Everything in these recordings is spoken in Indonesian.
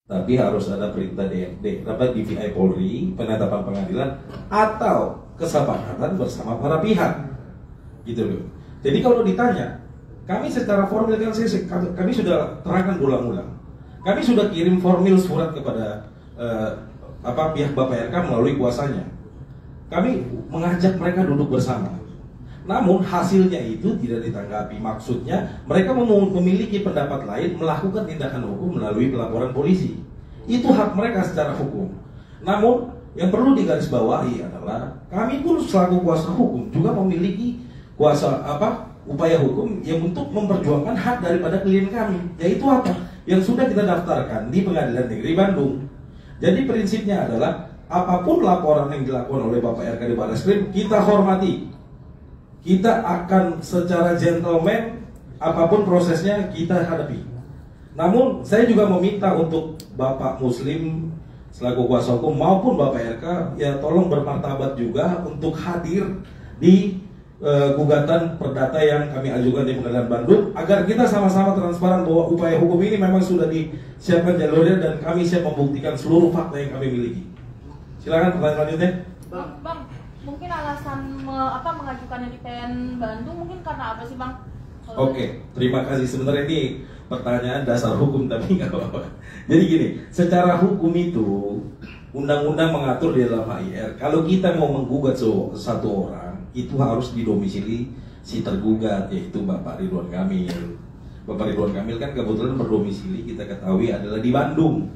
tapi harus ada perintah DVI Polri, penetapan pengadilan, atau kesepakatan bersama para pihak, gitu loh. Jadi kalau ditanya, kami secara formal kan kami sudah terangkan ulang-ulang, kami sudah kirim formil surat kepada pihak Bapak RK melalui kuasanya. Kami mengajak mereka duduk bersama. Namun hasilnya itu tidak ditanggapi. Maksudnya mereka memiliki pendapat lain, melakukan tindakan hukum melalui pelaporan polisi. Itu hak mereka secara hukum. Namun yang perlu digarisbawahi adalah kami pun selaku kuasa hukum juga memiliki upaya hukum yang untuk memperjuangkan hak daripada klien kami. Yaitu apa? Yang sudah kita daftarkan di Pengadilan Negeri Bandung. Jadi prinsipnya adalah apapun laporan yang dilakukan oleh Bapak RK di Barreskrim, kita hormati. Kita akan secara gentleman, apapun prosesnya kita hadapi. Namun saya juga meminta untuk Bapak Muslim selaku kuasa hukum maupun Bapak RK, ya tolong bermartabat juga untuk hadir di gugatan perdata yang kami ajukan di Pengadilan Bandung, agar kita sama-sama transparan bahwa upaya hukum ini memang sudah disiapkan jalurnya dan kami siap membuktikan seluruh fakta yang kami miliki. Silakan pertanyaan selanjutnya. Bang, mungkin alasan mengajukannya di PN Bandung mungkin karena apa sih, Bang? Oke, terima kasih. Sebenarnya ini pertanyaan dasar hukum tapi nggak apa-apa. Jadi gini, secara hukum itu undang-undang mengatur di dalam HIR, kalau kita mau menggugat satu orang, itu harus didomisili si tergugat, yaitu Bapak Ridwan Kamil. Bapak Ridwan Kamil kan kebetulan berdomisili kita ketahui adalah di Bandung.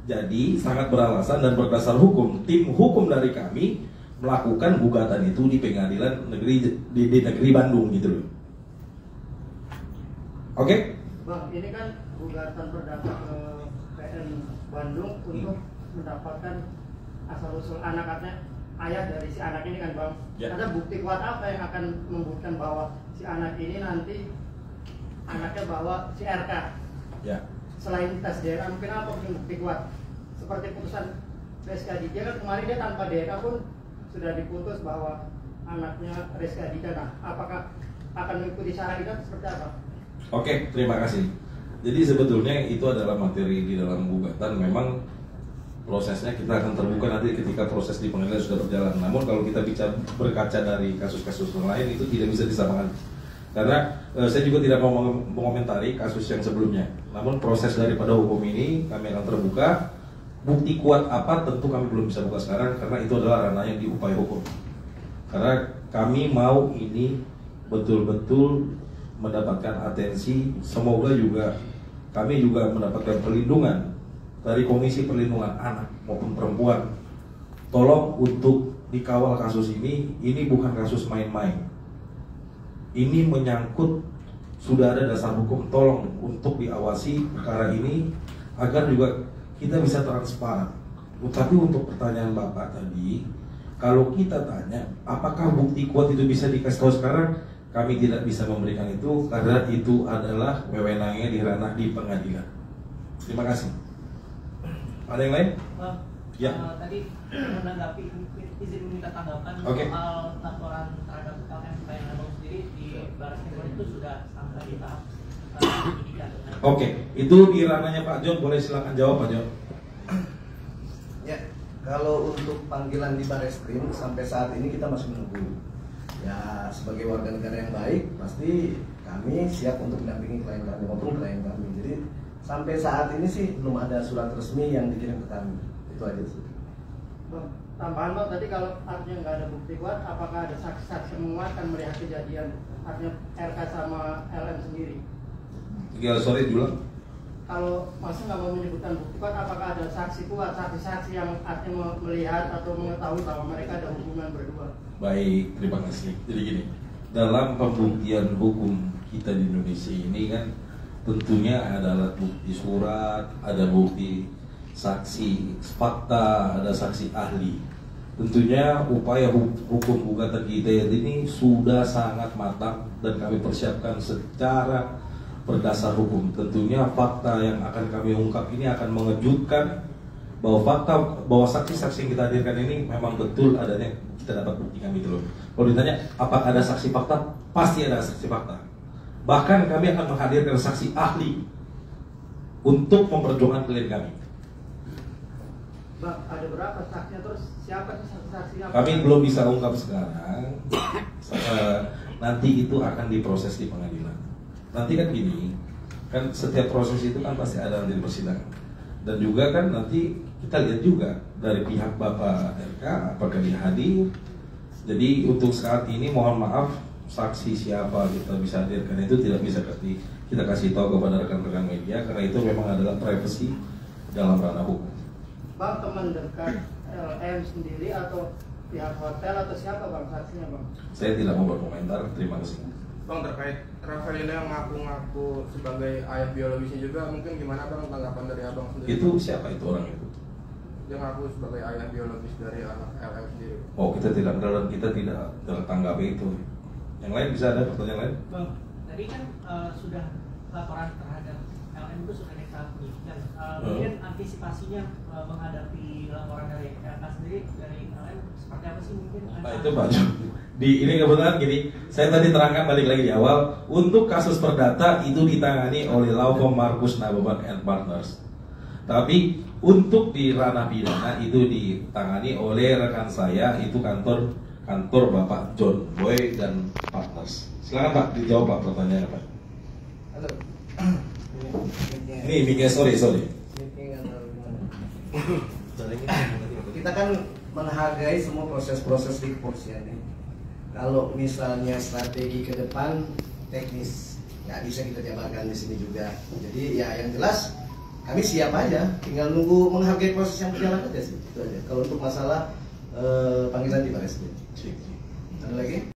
Jadi sangat beralasan dan berdasar hukum, tim hukum dari kami melakukan gugatan itu di Pengadilan Negeri di Negeri Bandung gitu loh. Oke? Bang, ini kan gugatan perdata ke PN Bandung untuk mendapatkan asal-usul anak-anaknya, ayah dari si anak ini kan, Bang. Ya. Ada bukti kuat apa yang akan membuktikan bahwa si anak ini nanti anaknya bawa si RK? Ya. Selain tes DNA, mungkin apa bukti kuat? Seperti putusan Reski Aditya kan kemarin dia tanpa DNA pun sudah diputus bahwa anaknya Reski Aditya. Nah, apakah akan mengikuti syarat itu seperti apa? Oke, terima kasih. Jadi sebetulnya itu adalah materi di dalam gugatan. Memang prosesnya kita akan terbuka nanti ketika proses di pengadilan sudah berjalan. Namun kalau kita berkaca dari kasus-kasus lain itu tidak bisa disamakan. Karena saya juga tidak mau mengomentari kasus yang sebelumnya. Namun proses daripada hukum ini kami akan terbuka. Bukti kuat apa tentu kami belum bisa buka sekarang karena itu adalah ranahnya di upaya hukum. Karena kami mau ini betul-betul mendapatkan atensi. Semoga juga kami juga mendapatkan perlindungan dari Komisi Perlindungan Anak maupun Perempuan. Tolong untuk dikawal kasus ini bukan kasus main-main. Ini menyangkut, sudah ada dasar hukum, tolong untuk diawasi perkara ini agar juga kita bisa transparan. Tapi untuk pertanyaan Bapak tadi, kalau kita tanya apakah bukti kuat itu bisa dikasih tahu sekarang, kami tidak bisa memberikan itu karena itu adalah wewenangnya di ranah di pengadilan. Terima kasih. Ada yang lain? Bang, ya. Tadi menanggapi izin meminta tanggapan soal laporan terhadap LM yang Abang sendiri di Barreskrim itu sudah sampai di tahap penyidikan. Oke, itu di ranahnya Pak John, boleh silakan jawab Pak John. Ya, kalau untuk panggilan di Barreskrim sampai saat ini kita masih menunggu. Ya, sebagai warga negara yang baik, pasti kami siap untuk mendampingi klien kami maupun klien kami. Jadi sampai saat ini sih belum ada surat resmi yang dikirim ke kami. Itu aja sih. Bang, tambahan Bang, tadi kalau artinya nggak ada bukti kuat, apakah ada saksi-saksi menguatkan melihat kejadian artinya RK sama LM sendiri? Ya, sorry dulu. Kalau masih nggak mau menyebutkan bukti kuat, apakah ada saksi kuat, saksi-saksi yang artinya melihat atau mengetahui bahwa mereka ada hubungan berdua? Baik, terima kasih. Jadi gini, dalam pembuktian hukum kita di Indonesia ini kan tentunya ada alat bukti surat, ada bukti saksi fakta, ada saksi ahli. Tentunya upaya hukum gugatan kita ini sudah sangat matang dan kami persiapkan secara berdasar hukum. Tentunya fakta yang akan kami ungkap ini akan mengejutkan bahwa saksi-saksi yang kita hadirkan ini memang betul adanya, kita dapat buktikan gitu loh. Kalau ditanya apakah ada saksi fakta, pasti ada saksi fakta. Bahkan kami akan menghadirkan saksi ahli untuk memperjuangkan klien kami. Bang, ada berapa saksinya, terus siapa saksinya? Kami belum bisa ungkap sekarang. Nanti itu akan diproses di pengadilan. Nanti kan gini, kan setiap proses itu kan pasti ada nanti di persidangan. Dan juga kan nanti kita lihat juga dari pihak Bapak RK apakah dia hadir. Jadi untuk saat ini mohon maaf saksi siapa kita bisa hadirkan itu tidak bisa kita kasih tahu kepada rekan-rekan media karena itu memang adalah privasi dalam ranah hukum. Bang, teman dekat LM sendiri atau pihak hotel atau siapa bang saksinya bang? Saya tidak mau berkomentar, terima kasih. Bang, terkait Rafael ini yang ngaku-ngaku sebagai ayah biologisnya juga, mungkin gimana bang tanggapan dari abang sendiri? Itu siapa itu orang itu? Dia ngaku sebagai ayah biologis dari anak LM sendiri. Oh, kita tidak dalam kita tidak tertanggapi itu. Yang lain bisa ada pertanyaan lain? Bang, tadi kan sudah laporan terhadap LM itu sudah naik tahap penyidikan. Mungkin antisipasinya menghadapi laporan dari LK sendiri dari LM seperti apa sih mungkin? Nah itu Pak Jo. Di ini kebetulan gini, saya tadi terangkan balik lagi di awal, untuk kasus perdata itu ditangani oleh law firm Markus Nababan and Partners. Tapi untuk di ranah pidana itu ditangani oleh rekan saya, itu kantor Bapak John Boy dan Partners. Silakan Pak, dijawab Pak pertanyaannya Pak. Halo. Ini miknya sorry. Kita kan menghargai semua proses-proses di kepolisian ini. Kalau misalnya strategi ke depan teknis nggak bisa kita jabarkan di sini juga. Jadi ya yang jelas kami siap aja, tinggal nunggu menghargai proses yang berjalan aja sih. Itu aja. Kalau untuk masalah panggilan di Bareskrim. Ada lagi?